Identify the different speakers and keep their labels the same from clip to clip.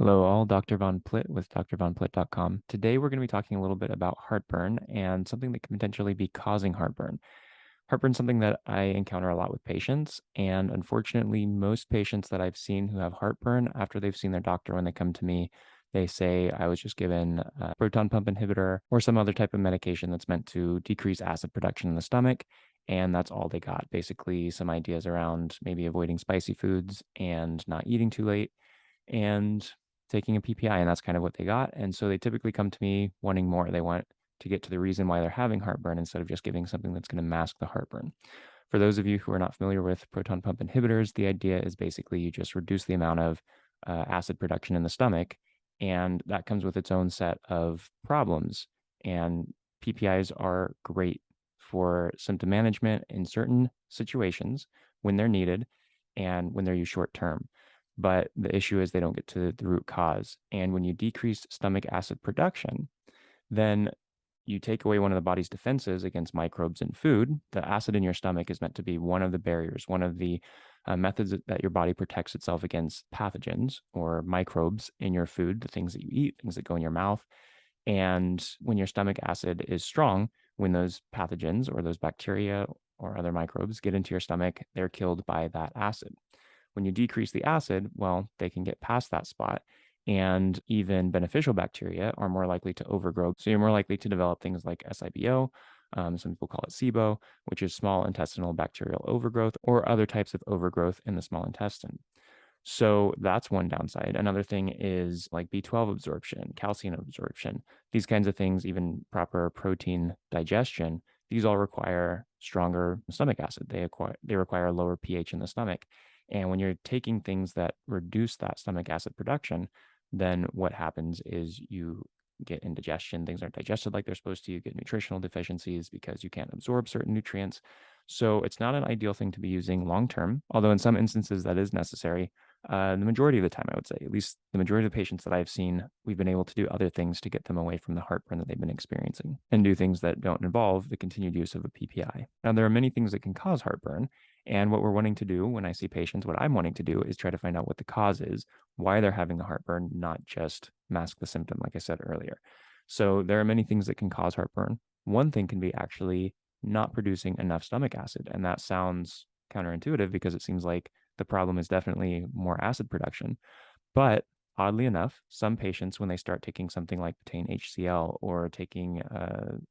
Speaker 1: Hello, all. Dr. Von Plitt with drvonplitt.com. Today, we're going to be talking a little bit about heartburn and something that can potentially be causing heartburn. Heartburn is something that I encounter a lot with patients. And unfortunately, most patients that I've seen who have heartburn, after they've seen their doctor, when they come to me, they say, I was just given a proton pump inhibitor or some other type of medication that's meant to decrease acid production in the stomach. And that's all they got. Basically, some ideas around maybe avoiding spicy foods and not eating too late and taking a PPI, and that's kind of what they got. And so they typically come to me wanting more. They want to get to the reason why they're having heartburn instead of just giving something that's going to mask the heartburn. For those of you who are not familiar with proton pump inhibitors, the idea is basically you just reduce the amount of acid production in the stomach, and that comes with its own set of problems. And PPIs are great for symptom management in certain situations when they're needed and when they're used short term. But the issue is they don't get to the root cause. And when you decrease stomach acid production, then you take away one of the body's defenses against microbes in food. The acid in your stomach is meant to be one of the barriers, one of the methods that your body protects itself against pathogens or microbes in your food, the things that you eat, things that go in your mouth. And when your stomach acid is strong, when those pathogens or those bacteria or other microbes get into your stomach, they're killed by that acid. When you decrease the acid, well, they can get past that spot. And even beneficial bacteria are more likely to overgrow. So you're more likely to develop things like SIBO. Some people call it SIBO, which is small intestinal bacterial overgrowth, or other types of overgrowth in the small intestine. So that's one downside. Another thing is like B12 absorption, calcium absorption, these kinds of things, even proper protein digestion. These all require stronger stomach acid. They require a lower pH in the stomach. And when you're taking things that reduce that stomach acid production, then what happens is you get indigestion. Things aren't digested like they're supposed to. You get nutritional deficiencies because you can't absorb certain nutrients. So it's not an ideal thing to be using long term, although in some instances that is necessary. The majority of the time, I would say, at least the majority of the patients that I've seen, we've been able to do other things to get them away from the heartburn that they've been experiencing and do things that don't involve the continued use of a PPI. Now, there are many things that can cause heartburn. And what we're wanting to do when I see patients, what I'm wanting to do is try to find out what the cause is, why they're having the heartburn, not just mask the symptom, like I said earlier. So there are many things that can cause heartburn. One thing can be actually not producing enough stomach acid. And that sounds counterintuitive because it seems like the problem is definitely more acid production. But oddly enough, some patients, when they start taking something like betaine HCl or taking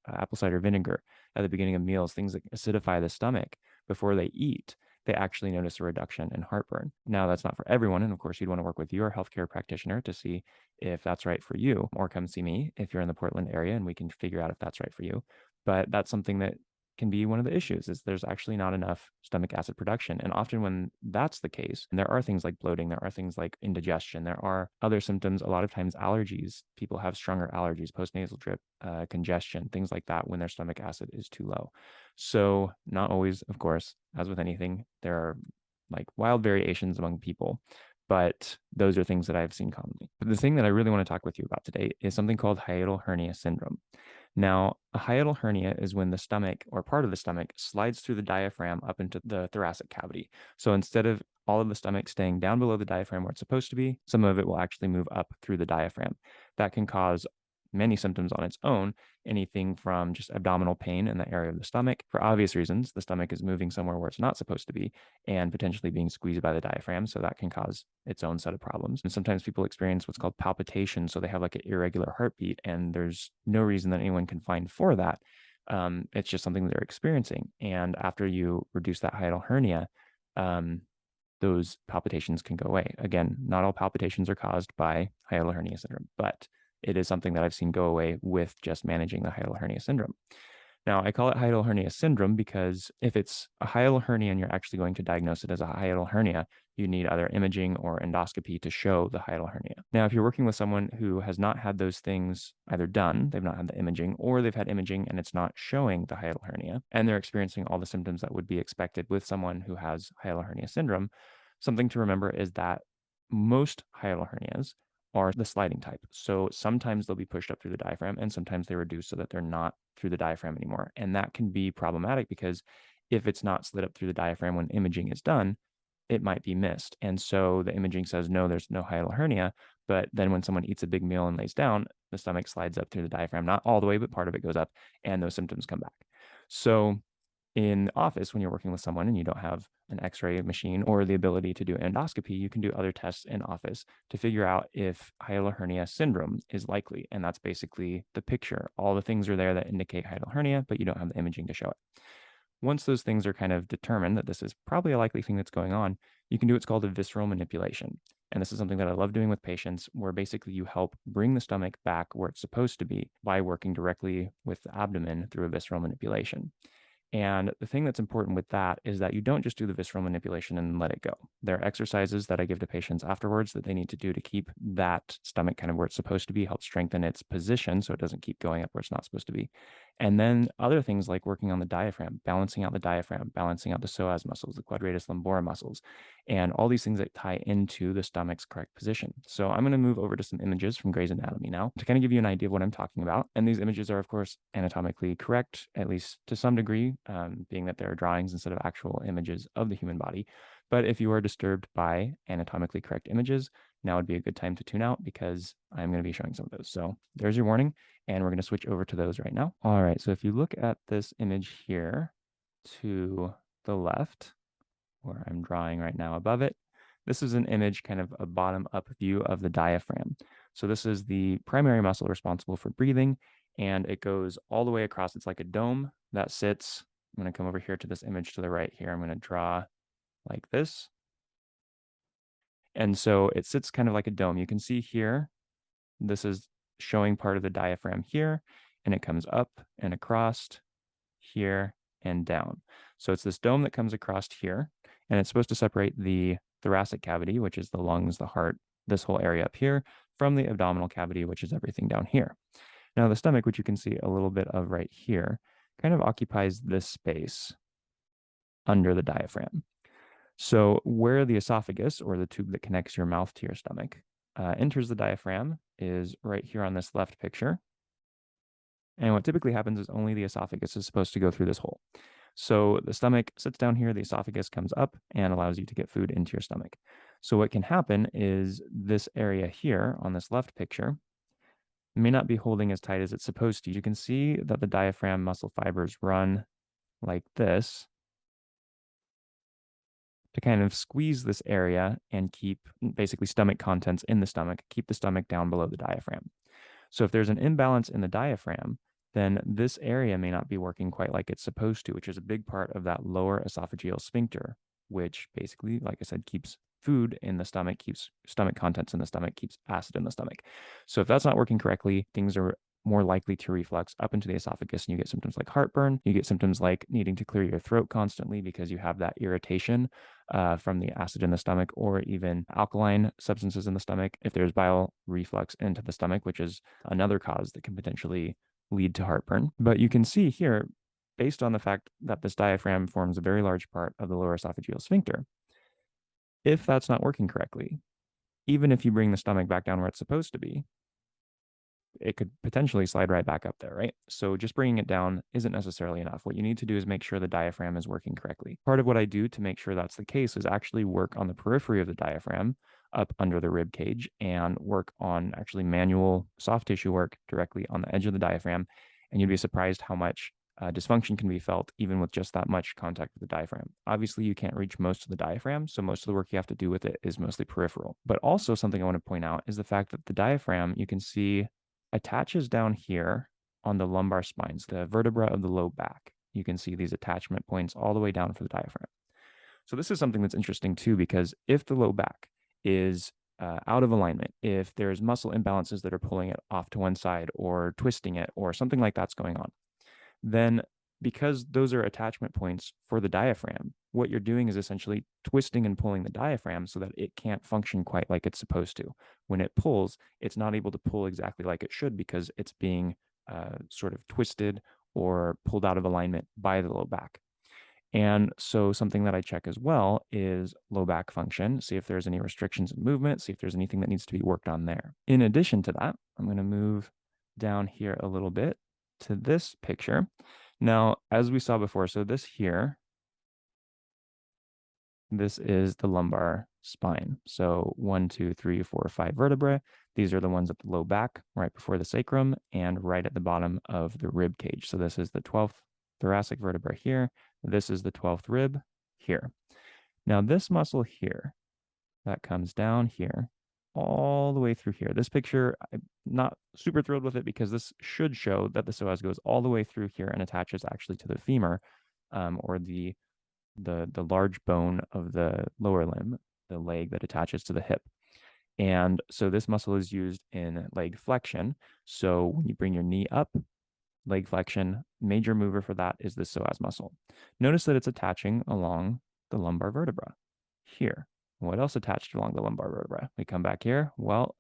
Speaker 1: apple cider vinegar at the beginning of meals, things that acidify the stomach before they eat, they actually notice a reduction in heartburn. Now, that's not for everyone. And of course, you'd want to work with your healthcare practitioner to see if that's right for you, or come see me if you're in the Portland area and we can figure out if that's right for you. But that's something that can be one of the issues is there's actually not enough stomach acid production. And often when that's the case, there are things like bloating, there are things like indigestion, there are other symptoms, a lot of times allergies. People have stronger allergies, postnasal drip, congestion, things like that when their stomach acid is too low. So not always, of course, as with anything, there are like wild variations among people. But those are things that I've seen commonly. But the thing that I really want to talk with you about today is something called hiatal hernia syndrome. Now, a hiatal hernia is when the stomach or part of the stomach slides through the diaphragm up into the thoracic cavity. So instead of all of the stomach staying down below the diaphragm where it's supposed to be, some of it will actually move up through the diaphragm. That can cause many symptoms on its own, anything from just abdominal pain in the area of the stomach. For obvious reasons, the stomach is moving somewhere where it's not supposed to be and potentially being squeezed by the diaphragm. So that can cause its own set of problems. And sometimes people experience what's called palpitation. So they have like an irregular heartbeat, and there's no reason that anyone can find for that. It's just something that they're experiencing. And after you reduce that hiatal hernia, those palpitations can go away. Again, not all palpitations are caused by hiatal hernia syndrome, but it is something that I've seen go away with just managing the hiatal hernia syndrome. Now, I call it hiatal hernia syndrome because if it's a hiatal hernia and you're actually going to diagnose it as a hiatal hernia, you need either imaging or endoscopy to show the hiatal hernia. Now, if you're working with someone who has not had those things either done, they've not had the imaging, or they've had imaging and it's not showing the hiatal hernia, and they're experiencing all the symptoms that would be expected with someone who has hiatal hernia syndrome, something to remember is that most hiatal hernias are the sliding type. So sometimes they'll be pushed up through the diaphragm and sometimes they reduce so that they're not through the diaphragm anymore. And that can be problematic because if it's not slid up through the diaphragm when imaging is done, it might be missed. And so the imaging says, no, there's no hiatal hernia, But then when someone eats a big meal and lays down, the stomach slides up through the diaphragm, not all the way, but part of it goes up, and those symptoms come back. So in the office, when you're working with someone and you don't have an x-ray machine or the ability to do endoscopy, you can do other tests in office to figure out if hiatal hernia syndrome is likely. And that's basically the picture. All the things are there that indicate hiatal hernia, but you don't have the imaging to show it. Once those things are kind of determined that this is probably a likely thing that's going on, you can do what's called a visceral manipulation. And this is something that I love doing with patients, where basically you help bring the stomach back where it's supposed to be by working directly with the abdomen through a visceral manipulation. And the thing that's important with that is that you don't just do the visceral manipulation and let it go. There are exercises that I give to patients afterwards that they need to do to keep that stomach kind of where it's supposed to be, help strengthen its position so it doesn't keep going up where it's not supposed to be. And then other things like working on the diaphragm, balancing out the diaphragm, balancing out the psoas muscles, the quadratus lumborum muscles, and all these things that tie into the stomach's correct position. So I'm going to move over to some images from Gray's Anatomy now to kind of give you an idea of what I'm talking about. And these images are, of course, anatomically correct, at least to some degree, being that there are drawings instead of actual images of the human body. But if you are disturbed by anatomically correct images, now would be a good time to tune out, because I'm going to be showing some of those. So there's your warning, and we're going to switch over to those right now. All right, so if you look at this image here to the left, where I'm drawing right now above it, this is an image, kind of a bottom-up view of the diaphragm. So this is the primary muscle responsible for breathing, and it goes all the way across. It's like a dome that sits. I'm going to come over here to this image to the right here. I'm going to draw like this. And so it sits kind of like a dome. You can see here, this is showing part of the diaphragm here, and it comes up and across here and down. So it's this dome that comes across here, and it's supposed to separate the thoracic cavity, which is the lungs, the heart, this whole area up here, from the abdominal cavity, which is everything down here. Now the stomach, which you can see a little bit of right here, kind of occupies this space under the diaphragm. So where the esophagus, or the tube that connects your mouth to your stomach, enters the diaphragm is right here on this left picture. And what typically happens is only the esophagus is supposed to go through this hole. So the stomach sits down here, the esophagus comes up and allows you to get food into your stomach. So what can happen is this area here on this left picture may not be holding as tight as it's supposed to. You can see that the diaphragm muscle fibers run like this to kind of squeeze this area and keep basically stomach contents in the stomach, keep the stomach down below the diaphragm. So if there's an imbalance in the diaphragm, then this area may not be working quite like it's supposed to, which is a big part of that lower esophageal sphincter, which basically, like I said, keeps food in the stomach, keeps stomach contents in the stomach, keeps acid in the stomach. So if that's not working correctly, things are more likely to reflux up into the esophagus, and you get symptoms like heartburn. You get symptoms like needing to clear your throat constantly because you have that irritation from the acid in the stomach, or even alkaline substances in the stomach if there's bile reflux into the stomach, which is another cause that can potentially lead to heartburn. But you can see here, based on the fact that this diaphragm forms a very large part of the lower esophageal sphincter, if that's not working correctly, even if you bring the stomach back down where it's supposed to be, it could potentially slide right back up there, right? So just bringing it down isn't necessarily enough. What you need to do is make sure the diaphragm is working correctly. Part of what I do to make sure that's the case is actually work on the periphery of the diaphragm up under the rib cage, and work on actually manual soft tissue work directly on the edge of the diaphragm. And you'd be surprised how much dysfunction can be felt even with just that much contact with the diaphragm. Obviously, you can't reach most of the diaphragm, so most of the work you have to do with it is mostly peripheral. But also something I want to point out is the fact that the diaphragm, you can see, attaches down here on the lumbar spines, the vertebra of the low back. You can see these attachment points all the way down for the diaphragm. So this is something that's interesting too, because if the low back is out of alignment, if there's muscle imbalances that are pulling it off to one side or twisting it or something like that's going on, then because those are attachment points for the diaphragm, what you're doing is essentially twisting and pulling the diaphragm so that it can't function quite like it's supposed to. When it pulls, it's not able to pull exactly like it should, because it's being sort of twisted or pulled out of alignment by the low back. And so something that I check as well is low back function, see if there's any restrictions in movement, see if there's anything that needs to be worked on there. In addition to that, I'm going to move down here a little bit to this picture. Now, as we saw before, so this here, this is the lumbar spine. So 1, 2, 3, 4, 5 vertebrae. These are the ones at the low back, right before the sacrum, and right at the bottom of the rib cage. So this is the 12th thoracic vertebra here. This is the 12th rib here. Now this muscle here that comes down here all the way through here. This picture, I'm not super thrilled with it because this should show that the psoas goes all the way through here and attaches actually to the femur, or the large bone of the lower limb, the leg that attaches to the hip. And so this muscle is used in leg flexion. So when you bring your knee up, leg flexion, major mover for that is the psoas muscle. Notice that it's attaching along the lumbar vertebra here. What else attached along the lumbar vertebra? We come back here. Well,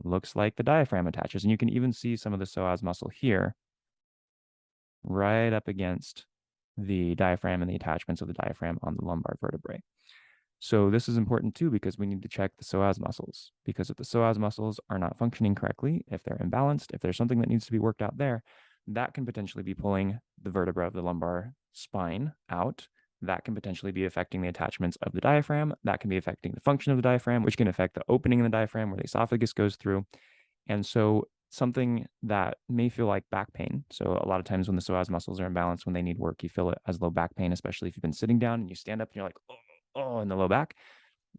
Speaker 1: looks like the diaphragm attaches. And you can even see some of the psoas muscle here right up against the diaphragm and the attachments of the diaphragm on the lumbar vertebrae. So this is important too, because we need to check the psoas muscles, because if the psoas muscles are not functioning correctly, if they're imbalanced, if there's something that needs to be worked out there, that can potentially be pulling the vertebra of the lumbar spine out. That can potentially be affecting the attachments of the diaphragm. That can be affecting the function of the diaphragm, which can affect the opening in the diaphragm where the esophagus goes through. And so something that may feel like back pain. So a lot of times when the psoas muscles are imbalanced, when they need work, you feel it as low back pain, especially if you've been sitting down and you stand up and you're like, oh, in the low back.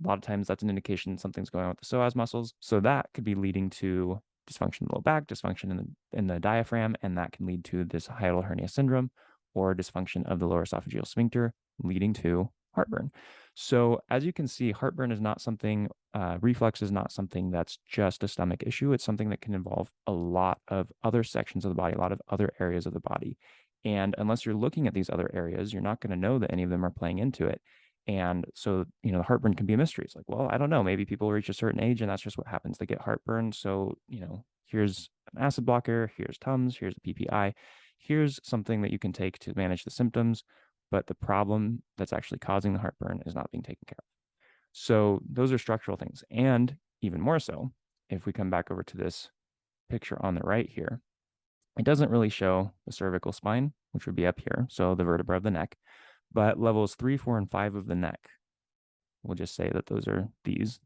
Speaker 1: A lot of times that's an indication something's going on with the psoas muscles. So that could be leading to dysfunction in the low back, dysfunction in the diaphragm, and that can lead to this hiatal hernia syndrome or dysfunction of the lower esophageal sphincter, leading to heartburn. So as you can see, heartburn is not something, reflux is not something that's just a stomach issue. It's something that can involve a lot of other sections of the body, a lot of other areas of the body. And unless you're looking at these other areas, you're not going to know that any of them are playing into it. And so, the heartburn can be a mystery. It's like, well, I don't know. Maybe people reach a certain age and that's just what happens. They get heartburn. So, here's an acid blocker, here's Tums, here's a PPI, here's something that you can take to manage the symptoms. But the problem that's actually causing the heartburn is not being taken care of. So those are structural things. And even more so, if we come back over to this picture on the right here, it doesn't really show the cervical spine, which would be up here. So the vertebra of the neck. But levels 3, 4, and 5 of the neck, we'll just say that those are these.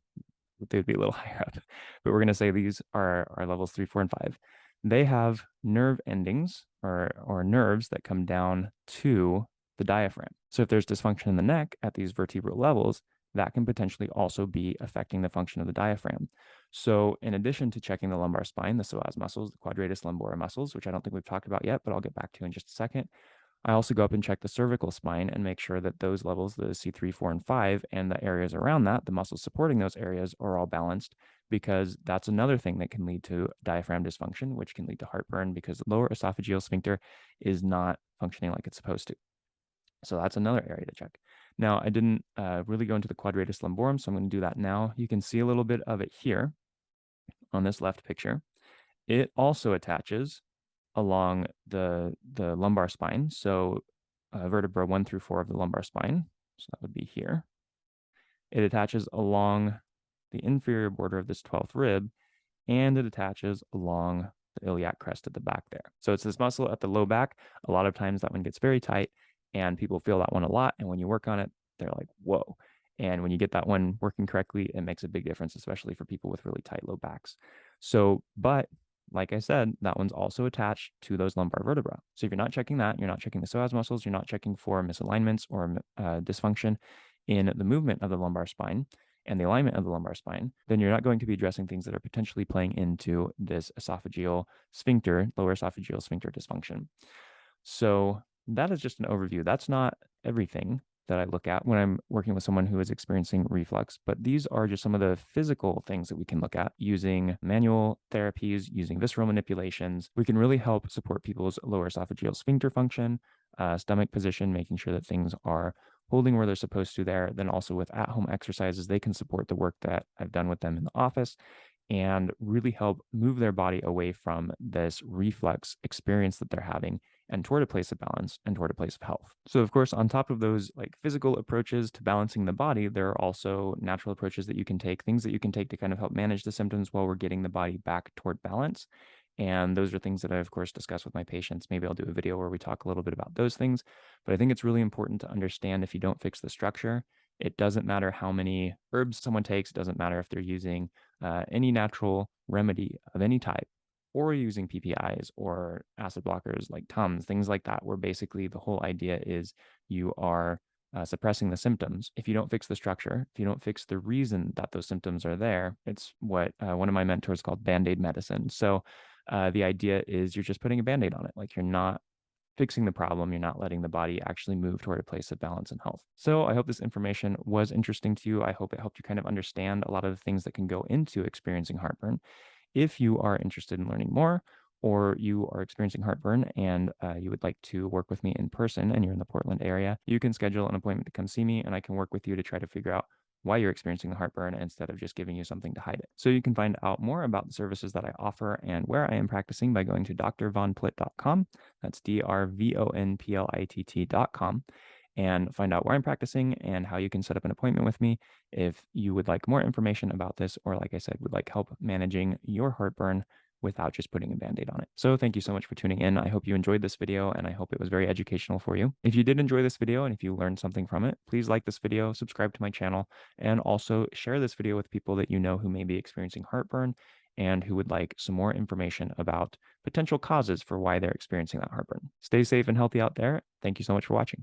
Speaker 1: They would be a little higher up, but we're going to say these are levels 3, 4, and 5. They have nerve endings or nerves that come down to the diaphragm. So if there's dysfunction in the neck at these vertebral levels, that can potentially also be affecting the function of the diaphragm. So in addition to checking the lumbar spine, the psoas muscles, the quadratus lumborum muscles, which I don't think we've talked about yet, but I'll get back to in just a second, I also go up and check the cervical spine and make sure that those levels, the C3, 4, and 5, and the areas around that, the muscles supporting those areas, are all balanced, because that's another thing that can lead to diaphragm dysfunction, which can lead to heartburn because the lower esophageal sphincter is not functioning like it's supposed to. So that's another area to check. Now, I didn't really go into the quadratus lumborum, so I'm going to do that now. You can see a little bit of it here on this left picture. It also attaches along the lumbar spine. So vertebra 1 through 4 of the lumbar spine. So that would be here. It attaches along the inferior border of this 12th rib, and it attaches along the iliac crest at the back there. So it's this muscle at the low back. A lot of times that one gets very tight and people feel that one a lot. And when you work on it, they're like, whoa. And when you get that one working correctly, it makes a big difference, especially for people with really tight low backs. So, but like I said, that one's also attached to those lumbar vertebrae. So if you're not checking that, you're not checking the psoas muscles, you're not checking for misalignments or dysfunction in the movement of the lumbar spine and the alignment of the lumbar spine, then you're not going to be addressing things that are potentially playing into this esophageal sphincter, lower esophageal sphincter dysfunction. So that is just an overview. That's not everything that I look at when I'm working with someone who is experiencing reflux, but these are just some of the physical things that we can look at using manual therapies, using visceral manipulations. We can really help support people's lower esophageal sphincter function, stomach position, making sure that things are holding where they're supposed to there. Then also with at-home exercises, they can support the work that I've done with them in the office and really help move their body away from this reflux experience that they're having and toward a place of balance and toward a place of health. So of course, on top of those like physical approaches to balancing the body, there are also natural approaches that you can take, things that you can take to kind of help manage the symptoms while we're getting the body back toward balance. And those are things that I, of course, discuss with my patients. Maybe I'll do a video where we talk a little bit about those things. But I think it's really important to understand if you don't fix the structure, It doesn't matter how many herbs someone takes. It doesn't matter if they're using any natural remedy of any type or using PPIs or acid blockers like Tums, things like that, where basically the whole idea is you are suppressing the symptoms. If you don't fix the structure, if you don't fix the reason that those symptoms are there, it's what one of my mentors called Band-Aid medicine. So the idea is you're just putting a Band-Aid on it. Like you're not fixing the problem, you're not letting the body actually move toward a place of balance and health. So I hope this information was interesting to you. I hope it helped you kind of understand a lot of the things that can go into experiencing heartburn. If you are interested in learning more, or you are experiencing heartburn and you would like to work with me in person and you're in the Portland area, you can schedule an appointment to come see me and I can work with you to try to figure out why you're experiencing the heartburn instead of just giving you something to hide it. So you can find out more about the services that I offer and where I am practicing by going to drvonplitt.com. That's drvonplitt.com and find out where I'm practicing and how you can set up an appointment with me if you would like more information about this, or like I said, would like help managing your heartburn without just putting a Band-Aid on it. So thank you so much for tuning in. I hope you enjoyed this video and I hope it was very educational for you. If you did enjoy this video and if you learned something from it, please like this video, subscribe to my channel, and also share this video with people that you know who may be experiencing heartburn and who would like some more information about potential causes for why they're experiencing that heartburn. Stay safe and healthy out there. Thank you so much for watching.